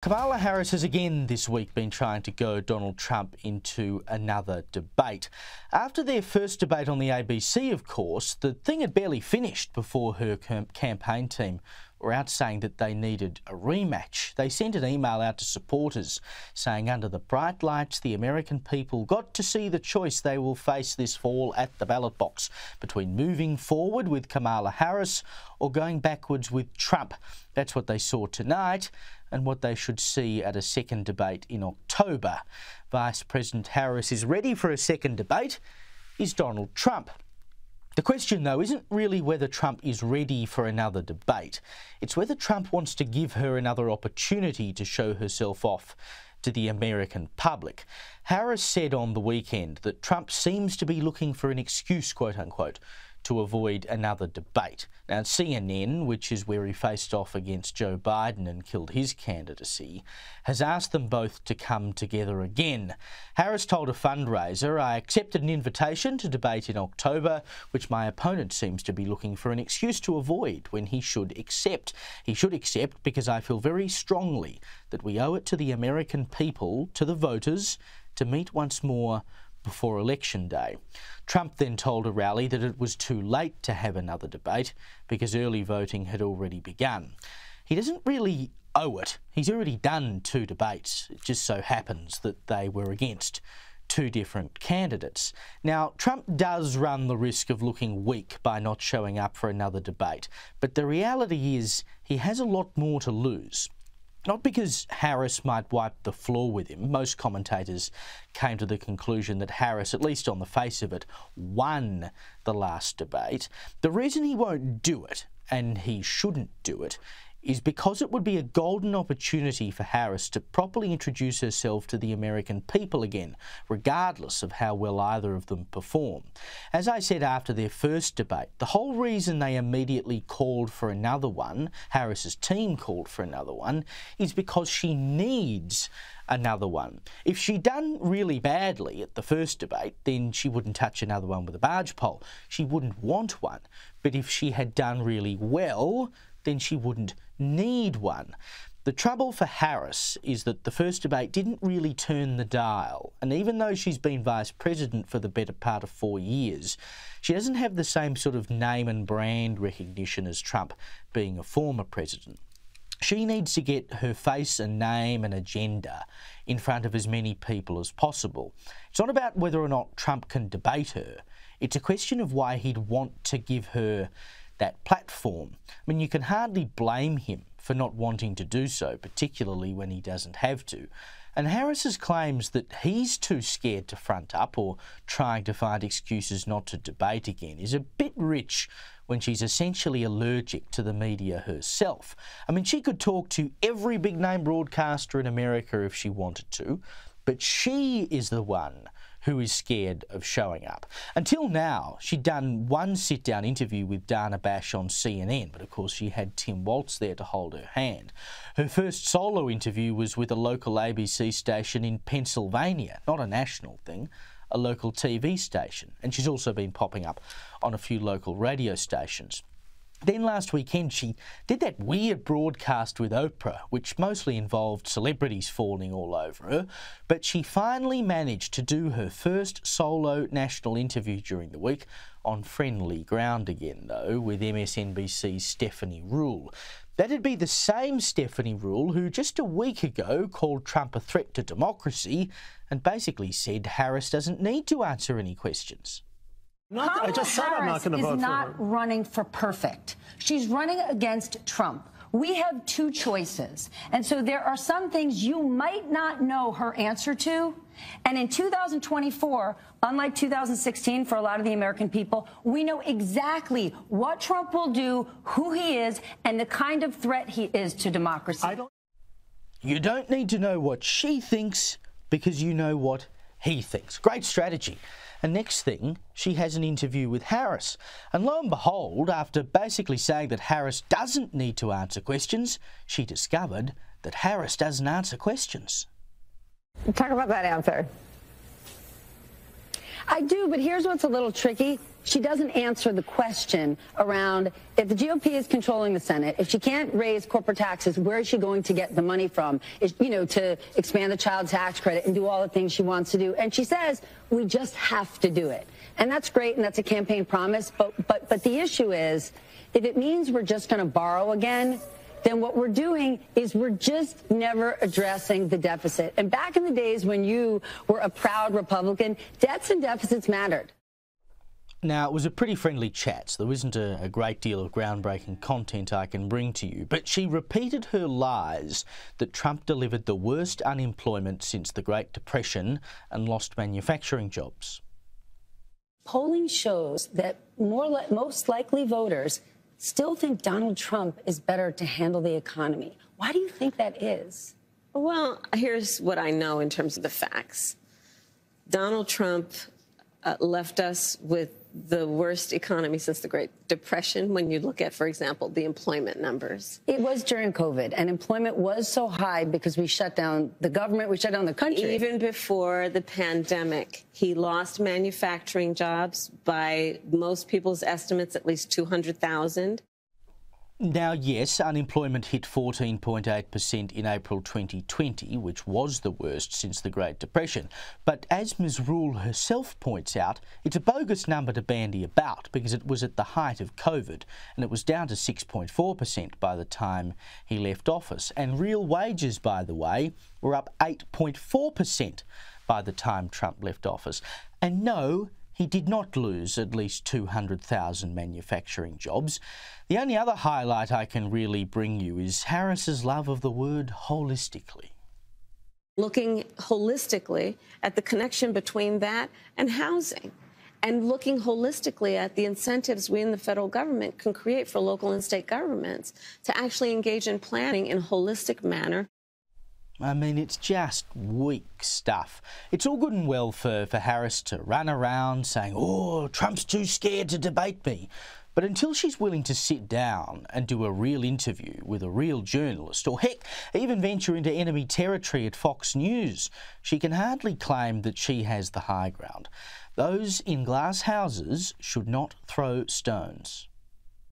Kamala Harris has again this week been trying to goad Donald Trump into another debate. After their first debate on the ABC, of course, the thing had barely finished before her campaign team were out saying that they needed a rematch. They sent an email out to supporters saying under the bright lights the American people got to see the choice they will face this fall at the ballot box between moving forward with Kamala Harris or going backwards with Trump. That's what they saw tonight and what they should see at a second debate in October. Vice President Harris is ready for a second debate. Is Donald Trump? The question, though, isn't really whether Trump is ready for another debate. It's whether Trump wants to give her another opportunity to show herself off to the American public. Harris said on the weekend that Trump seems to be looking for an excuse, quote unquote, to avoid another debate. Now, CNN, which is where he faced off against Joe Biden and killed his candidacy, has asked them both to come together again. Harris told a fundraiser, "I accepted an invitation to debate in October, which my opponent seems to be looking for an excuse to avoid when he should accept. He should accept because I feel very strongly that we owe it to the American people, to the voters, to meet once more before Election Day." Trump then told a rally that it was too late to have another debate because early voting had already begun. He doesn't really owe it. He's already done two debates. It just so happens that they were against two different candidates. Now, Trump does run the risk of looking weak by not showing up for another debate, but the reality is he has a lot more to lose. Not because Harris might wipe the floor with him. Most commentators came to the conclusion that Harris, at least on the face of it, won the last debate. The reason he won't do it, and he shouldn't do it, is because it would be a golden opportunity for Harris to properly introduce herself to the American people again, regardless of how well either of them perform. As I said after their first debate, the whole reason they immediately called for another one, Harris's team called for another one, is because she needs another one. If she'd done really badly at the first debate, then she wouldn't touch another one with a barge pole. She wouldn't want one. But if she had done really well, then she wouldn't need one. The trouble for Harris is that the first debate didn't really turn the dial, and even though she's been vice president for the better part of 4 years, she doesn't have the same sort of name and brand recognition as Trump, being a former president. She needs to get her face and name and agenda in front of as many people as possible. It's not about whether or not Trump can debate her. It's a question of why he'd want to give her that platform. I mean, you can hardly blame him for not wanting to do so, particularly when he doesn't have to. And Harris's claims that he's too scared to front up or trying to find excuses not to debate again is a bit rich when she's essentially allergic to the media herself. I mean, she could talk to every big-name broadcaster in America if she wanted to, but she is the one who is scared of showing up. Until now, she'd done one sit-down interview with Dana Bash on CNN, but of course she had Tim Waltz there to hold her hand. Her first solo interview was with a local ABC station in Pennsylvania, not a national thing, a local TV station, and she's also been popping up on a few local radio stations. Then last weekend she did that weird broadcast with Oprah, which mostly involved celebrities falling all over her, but she finally managed to do her first solo national interview during the week on friendly ground again, though, with MSNBC's Stephanie Ruhle. That'd be the same Stephanie Ruhle who just a week ago called Trump a threat to democracy and basically said Harris doesn't need to answer any questions. I just said I'm not going to vote for her. Is not running for perfect. She's running against Trump. We have two choices. And so there are some things you might not know her answer to. And in 2024, unlike 2016 for a lot of the American people, we know exactly what Trump will do, who he is, and the kind of threat he is to democracy. You don't need to know what she thinks because you know what he thinks. Great strategy. And next thing, she has an interview with Harris. And lo and behold, after basically saying that Harris doesn't need to answer questions, she discovered that Harris doesn't answer questions. Talk about that answer. I do, but here's what's a little tricky. she doesn't answer the question around if the GOP is controlling the Senate, if she can't raise corporate taxes, where is she going to get the money from, to expand the child tax credit and do all the things she wants to do. And she says, we just have to do it. And that's great, and that's a campaign promise. But the issue is, if it means we're just going to borrow again, then what we're doing is we're just never addressing the deficit. And back in the days when you were a proud Republican, debts and deficits mattered. Now, it was a pretty friendly chat, so there isn't a great deal of groundbreaking content I can bring to you, but she repeated her lies that Trump delivered the worst unemployment since the Great Depression and lost manufacturing jobs. Polling shows that most likely voters still think Donald Trump is better to handle the economy. Why do you think that is? Well, here's what I know in terms of the facts. Donald Trump left us with the worst economy since the Great Depression when you look at, for example, the employment numbers. It was during COVID, and employment was so high because we shut down the government, we shut down the country. Even before the pandemic, he lost manufacturing jobs by most people's estimates, at least 200,000. Now, yes, unemployment hit 14.8% in April 2020, which was the worst since the Great Depression. But as Ms. Rule herself points out, it's a bogus number to bandy about because it was at the height of COVID, and it was down to 6.4% by the time he left office. And real wages, by the way, were up 8.4% by the time Trump left office. And no, he did not lose at least 200,000 manufacturing jobs. The only other highlight I can really bring you is Harris's love of the word holistically. Looking holistically at the connection between that and housing, and looking holistically at the incentives we in the federal government can create for local and state governments to actually engage in planning in a holistic manner. I mean, it's just weak stuff. It's all good and well for Harris to run around saying, oh, Trump's too scared to debate me. But until she's willing to sit down and do a real interview with a real journalist, or heck, even venture into enemy territory at Fox News, she can hardly claim that she has the high ground. Those in glass houses should not throw stones.